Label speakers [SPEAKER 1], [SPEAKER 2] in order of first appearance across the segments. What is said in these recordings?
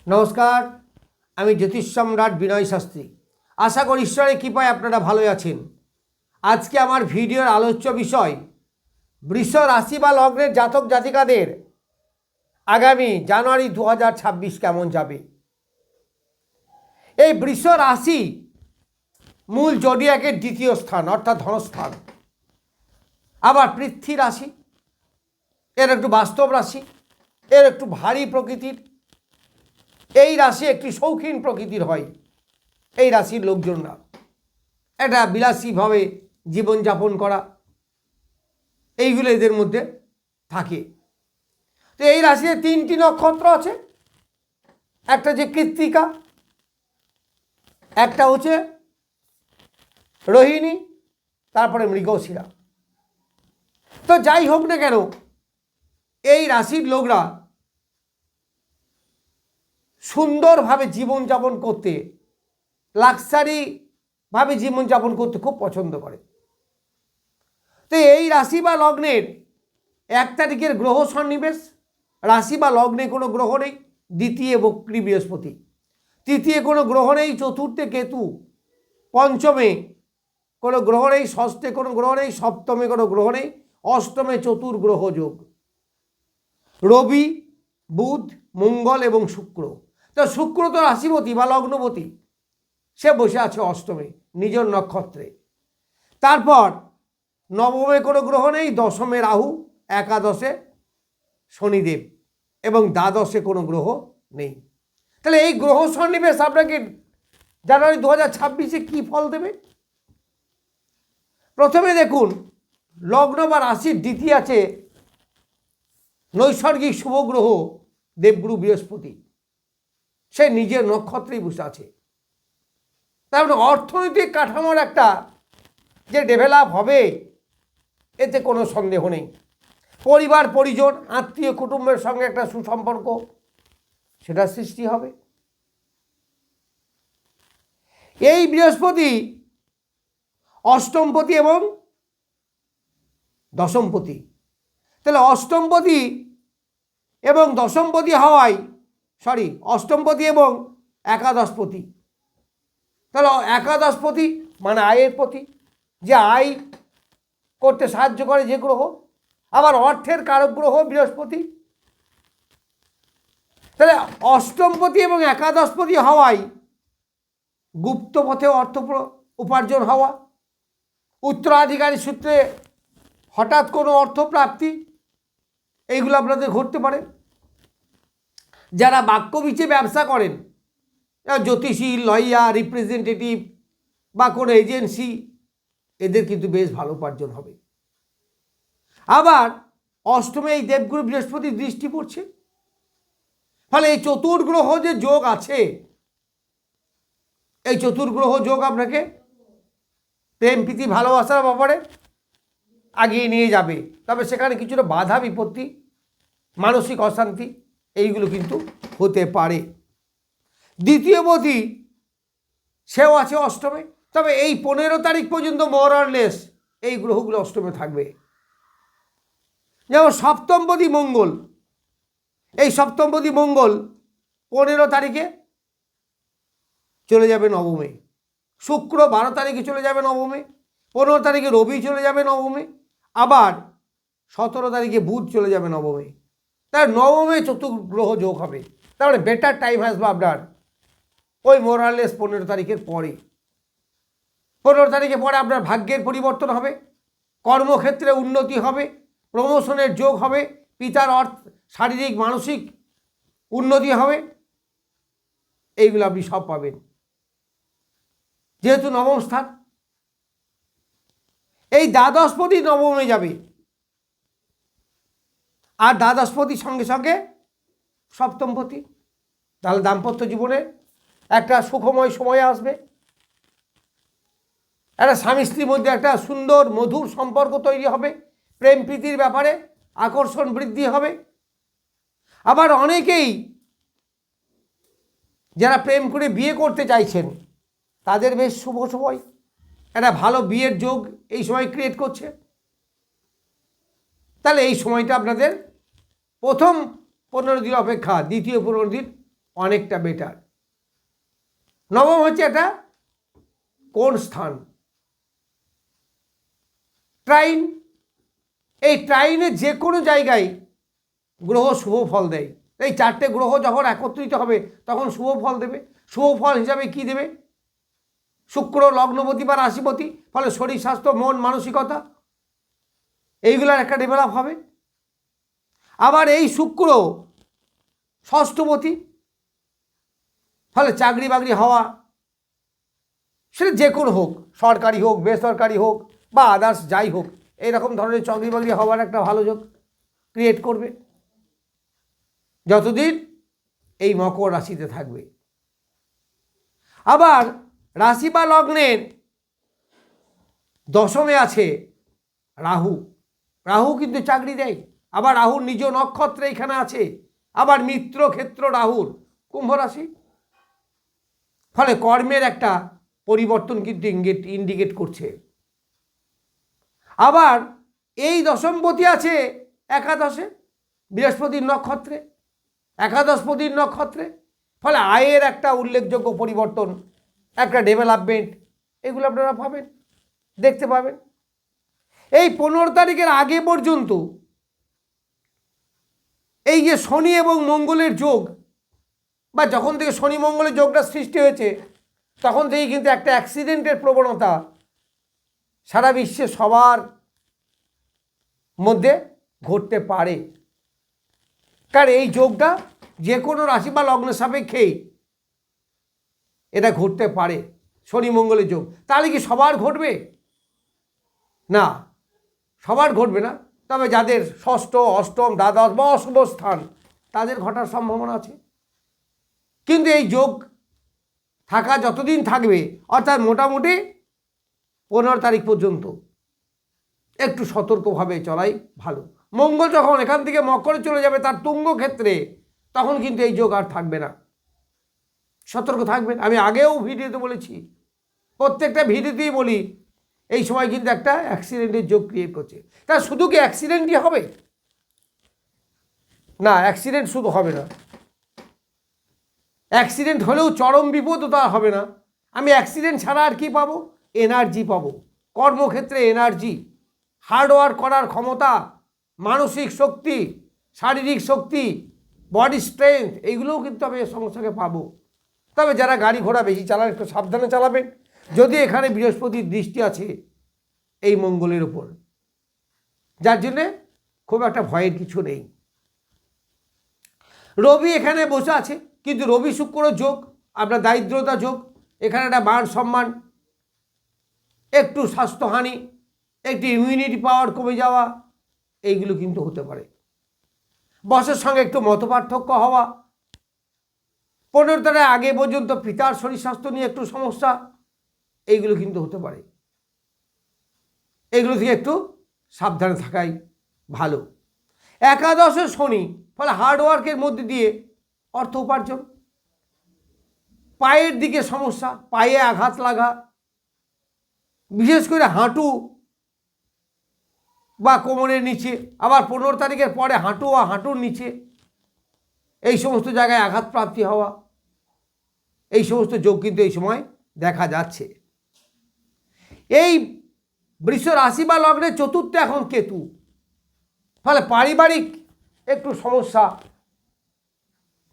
[SPEAKER 1] নমস্কার, আমি জ্যোতিষ সম্রাট বিনয় শাস্ত্রী। আশা করি ঈশ্বরের কৃপায় আপনারা ভালোই আছেন। আজকে আমার ভিডিওর আলোচ্য বিষয় বৃষ রাশি বা লগ্নের জাতক জাতিকাদের আগামী জানুয়ারি 2026 কেমন যাবে। এই বৃষ রাশি মূল জোডিয়াকের দ্বিতীয় স্থান অর্থাৎ ধনস্থান, আবার পৃথ্বী রাশি, এর একটু বাস্তব রাশি, এর একটু ভারী প্রকৃতির। এই রাশি একটি শৌখিন প্রকৃতির হয়। এই রাশির লোকজনরা একটা বিলাসীভাবে জীবনযাপন করা, এইগুলো এদের মধ্যে থাকে। তো এই রাশিতে 3টি নক্ষত্র আছে। একটা যে কৃত্তিকা, একটা হচ্ছে রোহিণী, তারপরে মৃগশিরা। তো যাই হোক না কেন, এই রাশির লোকরা সুন্দরভাবে জীবনযাপন করতে, লাক্সারিভাবে জীবনযাপন করতে খুব পছন্দ করে। তো এই রাশি বা লগ্নের 1 তারিখের গ্রহ সন্নিবেশ, রাশি বা লগ্নে কোনো গ্রহ নেই, দ্বিতীয় বক্রী বৃহস্পতি, তৃতীয় কোনো গ্রহ নেই, চতুর্থে কেতু, পঞ্চমে কোনো গ্রহ নেই, ষষ্ঠে কোনো গ্রহ নেই, সপ্তমে কোনো গ্রহ নেই, অষ্টমে চতুর্গ্রহ যোগ, রবি, বুধ, মঙ্গল এবং শুক্র। তো শুক্র তো রাশিপতি বা লগ্নপতি, সে বসে আছে অষ্টমে নিজের নক্ষত্রে। তারপর নবমে কোনো গ্রহ নেই, দশমে রাহু, একাদশে শনিদেব এবং দ্বাদশে কোনো গ্রহ নেই। তাহলে এই গ্রহ সন্নিবেশ আপনাকে জানুয়ারি 2026-এ কী ফল দেবে? প্রথমে দেখুন, লগ্ন বা রাশির দ্বিতীয় আছে নৈসর্গিক শুভ গ্রহ দেবগুরু বৃহস্পতি, সে নিজের নক্ষত্রেই বসে আছে। তারপরে অর্থনৈতিক কাঠামোর একটা যে ডেভেলপ হবে, এতে কোনো সন্দেহ নেই। পরিবার পরিজন, আত্মীয় কুটুম্বের সঙ্গে একটা সুসম্পর্ক, সেটা সৃষ্টি হবে। এই বৃহস্পতি অষ্টমপতি এবং দশমপতি। তাহলে অষ্টমপতি এবং দশমপতি হওয়ায়, অষ্টমপতি এবং একাদশপতি। তাহলে একাদশপতি মানে আয়ের পতি, যে আয় করতে সাহায্য করে যে গ্রহ, আবার অর্থের কারক গ্রহ বৃহস্পতি। তাহলে অষ্টমপতি এবং একাদশপতি হওয়ায় গুপ্ত পথে অর্থ উপার্জন হওয়া, উত্তরাধিকারী সূত্রে হঠাৎ কোনো অর্থপ্রাপ্তি, এইগুলো আপনাদের ঘটতে পারে। যারা বাক্যবিচে ব্যবসা করেন, জ্যোতিষী, লয়ার, রিপ্রেজেন্টেটিভ বা কোনো এজেন্সি, এদের কিন্তু বেশ ভালো উপার্জন হবে। আবার অষ্টমে এই দেবগুরু বৃহস্পতির দৃষ্টি পড়ছে, ফলে এই চতুর্গ্রহ যে যোগ আছে, এই চতুর্গ্রহ যোগ আপনাকে প্রেম প্রীতি ভালোবাসার ব্যাপারে আগিয়ে নিয়ে যাবে। তবে সেখানে কিছুটা বাধা বিপত্তি, মানসিক অশান্তি, এইগুলো কিন্তু হতে পারে। দ্বিতীয়পতি সেও আছে অষ্টমে, তবে এই 15 তারিখ পর্যন্ত মোর অর লেস এই গ্রহগুলো অষ্টমে থাকবে। যেমন সপ্তমপতি মঙ্গল, এই সপ্তমপতি মঙ্গল 15 তারিখে চলে যাবে নবমে, শুক্র 12 তারিখে চলে যাবে নবমে, 15 তারিখে রবি চলে যাবে নবমে, আবার 17 তারিখে বুধ চলে যাবে নবমে। তার নবমে চতুর্গ্রহ যোগ হবে। তারপরে বেটার টাইম আসবে আপনার ওই মোরালেস 15 তারিখের পরে। 15 তারিখের পরে আপনার ভাগ্যের পরিবর্তন হবে, কর্মক্ষেত্রে উন্নতি হবে, প্রমোশনের যোগ হবে, পিতার শারীরিক মানসিক উন্নতি হবে, এইগুলো আপনি সব পাবেন, যেহেতু নবম স্থান। এই দ্বাদশপতি নবমে যাবে, আর দ্বাদশপতির সঙ্গে সঙ্গে সপ্তমপতি। তাহলে দাম্পত্য জীবনে একটা সুখময় সময় আসবে, একটা স্বামী স্ত্রীর মধ্যে একটা সুন্দর মধুর সম্পর্ক তৈরি হবে, প্রেম প্রীতির ব্যাপারে আকর্ষণ বৃদ্ধি হবে। আবার অনেকেই যারা প্রেম করে বিয়ে করতে চাইছেন, তাদের বেশ শুভ সময়, একটা ভালো বিয়ের যোগ এই সময় ক্রিয়েট করছে। তাহলে এই সময়টা আপনাদের প্রথম 15 দিন অপেক্ষা দ্বিতীয় 15 দিন অনেকটা বেটার। নবম হচ্ছে এটা কোন স্থান? ট্রাইন। এই ট্রাইনে যে কোনো জায়গায় গ্রহ শুভ ফল দেয়। এই 4টে গ্রহ যখন একত্রিত হবে তখন শুভ ফল দেবে। শুভ ফল হিসাবে কি দেবে? শুক্র লগ্নপতি বা রাশিপতি, ফলে শরীর স্বাস্থ্য, মন, মানসিকতা এইগুলোর একটা ডেভেলপ হবে। আবার এই শুক্র ষষ্ঠপতি, ফলে চাকরি বাকরি হওয়া, সেটা যে কোনো হোক, সরকারি হোক, বেসরকারি হোক বা আদার্স যাই হোক, এইরকম ধরনের চাকরি বাকরি হওয়ার একটা ভালো যোগ ক্রিয়েট করবে যতদিন এই মকর রাশিতে থাকবে। আবার রাশি বা লগ্নের দশমে আছে রাহু। রাহু কিন্তু চাকরি দেয়। আবার রাহুর নিজ নক্ষত্রে এখানে আছে। আবার মিত্র ক্ষেত্র রাহুর কুম্ভ রাশি, ফলে কর্মের একটা পরিবর্তন কিন্তু ইন্ডিকেট করছে। আবার এই দশমপতি আছে একাদশে, বৃহস্পতির নক্ষত্রে, একাদশপতির নক্ষত্রে, ফলে আয়ের একটা উল্লেখযোগ্য পরিবর্তন, একটা ডেভেলপমেন্ট, এগুলো আপনারা পাবেন, দেখতে পাবেন। এই 15 তারিখের আগে পর্যন্ত এই যে শনি এবং মঙ্গলের যোগ, বা যখন থেকে শনি মঙ্গলের যোগটা সৃষ্টি হয়েছে তখন থেকেই কিন্তু একটা অ্যাক্সিডেন্টের প্রবণতা সারা বিশ্বে সবার মধ্যে ঘটতে পারে। কারণ এই যোগটা যে কোনো রাশি বা লগ্ন সাপেক্ষেই এটা ঘটতে পারে, শনি মঙ্গলের যোগ। তাহলে কি সবার ঘটবে? না, সবার ঘটবে না। তবে যাদের ষষ্ঠ, অষ্টম, দ্বাদশ বা অশুভ স্থান তাদের ঘটার সম্ভাবনা আছে। কিন্তু এই যোগ থাকা যতদিন থাকবে, অর্থাৎ মোটামুটি 15 তারিখ পর্যন্ত একটু সতর্কভাবে চলাই ভালো। মঙ্গল যখন এখান থেকে মকরে চলে যাবে তার তুঙ্গ ক্ষেত্রে, তখন কিন্তু এই যোগ আর থাকবে না। সতর্ক থাকবেন। আমি আগেও ভিডিওতে বলেছি, প্রত্যেকটা ভিডিওতেই বলি, এই সময় কিন্তু একটা অ্যাক্সিডেন্টের যোগ ক্রিয়েট করছে। তা শুধু কি অ্যাক্সিডেন্টই হবে? না, অ্যাক্সিডেন্ট শুধু হবে না। অ্যাক্সিডেন্ট হলেও চরম বিপদও তা হবে না। আমি অ্যাক্সিডেন্ট ছাড়া আর কি পাবো? এনার্জি পাবো, কর্মক্ষেত্রে এনার্জি, হার্ডওয়ার্ক করার ক্ষমতা, মানসিক শক্তি, শারীরিক শক্তি, বডি স্ট্রেংথ, এইগুলোও কিন্তু আমি এর সঙ্গে সঙ্গে পাবো। তবে যারা গাড়ি ঘোড়া বেশি চালান একটু সাবধানে চালাবেন, যদি এখানে বৃহস্পতির দৃষ্টি আছে এই মঙ্গলের উপর, যার জন্যে খুব একটা ভয়ের কিছু নেই। রবি এখানে বসে আছে, কিন্তু রবি শুক্র যোগ, আপনার দারিদ্রতা যোগ, এখানে একটা মান সম্মান, একটু স্বাস্থ্যহানি, একটু ইমিউনিটি পাওয়ার কমে যাওয়া, এইগুলো কিন্তু হতে পারে। বসের সঙ্গে একটু মতপার্থক্য হওয়া, 15 তারিখ আগে পর্যন্ত পিতার শরীর স্বাস্থ্য নিয়ে একটু সমস্যা, এইগুলো কিন্তু হতে পারে। এগুলো থেকে একটু সাবধানে থাকাই ভালো। একাদশে শনি, ফলে হার্ডওয়ার্কের মধ্যে দিয়ে অর্থ উপার্জন, পায়ের দিকে সমস্যা, পায়ে আঘাত লাগা, বিশেষ করে হাঁটু বা কোমরের নিচে, আবার 15 তারিখের পরে হাঁটু বা হাঁটুর নিচে, এই সমস্ত জায়গায় আঘাত প্রাপ্তি হওয়া, এই সমস্ত যোগ কিন্তু এই সময় দেখা যাচ্ছে। এই বৃষ রাশি বা লগ্নের চতুর্থে এখন কেতু, ফলে পারিবারিক একটু সমস্যা,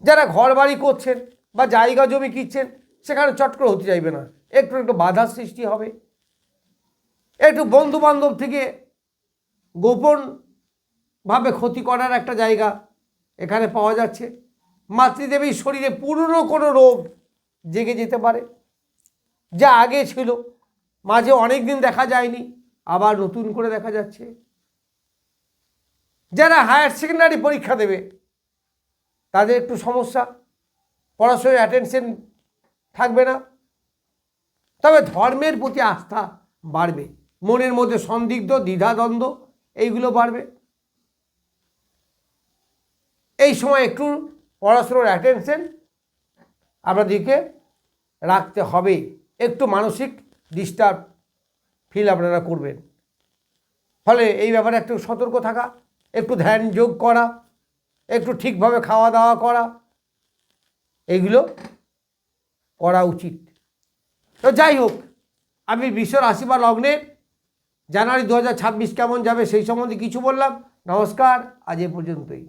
[SPEAKER 1] যারা ঘর বাড়ি করছেন বা জায়গা জমি কিনছেন সেখানে চট করে হতে চাইবে না, একটু একটু বাধার সৃষ্টি হবে। একটু বন্ধু বান্ধব থেকে গোপনভাবে ক্ষতি করার একটা জায়গা এখানে পাওয়া যাচ্ছে। মাতৃদেবীর শরীরে পুরনো কোনো রোগ জেগে যেতে পারে, যা আগে ছিল, মাঝে অনেক দিন দেখা যায়নি, আবার নতুন করে দেখা যাচ্ছে। যারা হায়ার সেকেন্ডারি পরীক্ষা দেবে তাদের একটু সমস্যা, পড়াশোনায় অ্যাটেনশন থাকবে না। তবে ধর্মের প্রতি আস্থা বাড়বে, মনের মধ্যে সন্দিগ্ধ দ্বিধাদ্বন্দ্ব এইগুলো বাড়বে। এই সময় একটু পড়াশোনার অ্যাটেনশন আপনাদেরকে রাখতে হবে। একটু মানসিক ডিস্টার্ব ফিল আপনারা করবেন, ফলে এই ব্যাপারে একটু সতর্ক থাকা, একটু ধ্যান যোগ করা, একটু ঠিকভাবে খাওয়া দাওয়া করা, এইগুলো করা উচিত। তো যাই হোক, আমি বৃষ রাশি বা লগ্নের জানুয়ারি 2026 কেমন যাবে সেই সম্বন্ধে কিছু বললাম। নমস্কার, আজ এ পর্যন্তই।